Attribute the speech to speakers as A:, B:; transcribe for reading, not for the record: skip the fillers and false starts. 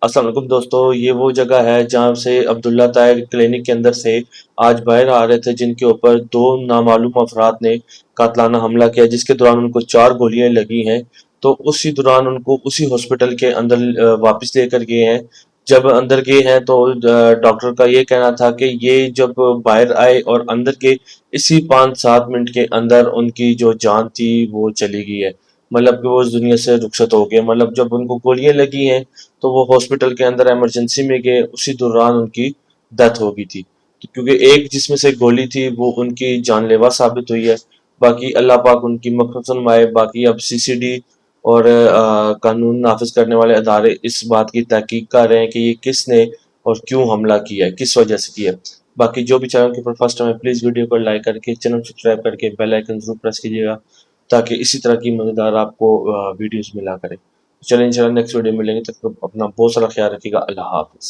A: السلام علیکم دوستو، یہ وہ جگہ ہے جہاں سے عبداللہ طاہر کلینک کے اندر سے آج باہر آ رہے تھے، جن کے اوپر دو نامعلوم افراد نے قاتلانہ حملہ کیا، جس کے دوران ان کو 4 گولیاں لگی ہیں۔ تو اسی دوران ان کو اسی ہاسپٹل کے اندر واپس لے کر گئے ہیں۔ جب اندر گئے ہیں تو ڈاکٹر کا یہ کہنا تھا کہ یہ جب باہر آئے اور اندر کے اسی 5-7 منٹ کے اندر ان کی جو جان تھی وہ چلی گئی ہے، مطلب کہ وہ اس دنیا سے رخصت ہو گئے۔ مطلب جب ان کو گولیاں لگی ہیں تو وہ ہاسپٹل کے اندر ایمرجنسی میں گئے، اسی دوران ان کی ڈیتھ ہو گئی تھی، کیونکہ ایک جس میں سے گولی تھی وہ ان کی جان لیوا ثابت ہوئی ہے۔ باقی اللہ پاک ان کی مغفرت فرمائے۔ باقی اب CCD اور قانون نافذ کرنے والے ادارے اس بات کی تحقیق کر رہے ہیں کہ یہ کس نے اور کیوں حملہ کیا ہے، کس وجہ سے کیا ہے۔ باقی جو بھی چینل کے اوپر فرسٹ ٹائم ہے، پلیز ویڈیو کو لائک کر کے چینل سبسکرائب کر کے بیل آئیکن ضرور پریس کیجیے گا، تاکہ اسی طرح کی مزیدار آپ کو ویڈیوز ملا کرے۔ چلیں انشاءاللہ نیکسٹ ویڈیو میں ملیں گے، تب تک اپنا بہت سارا خیال رکھیے گا۔ اللہ حافظ۔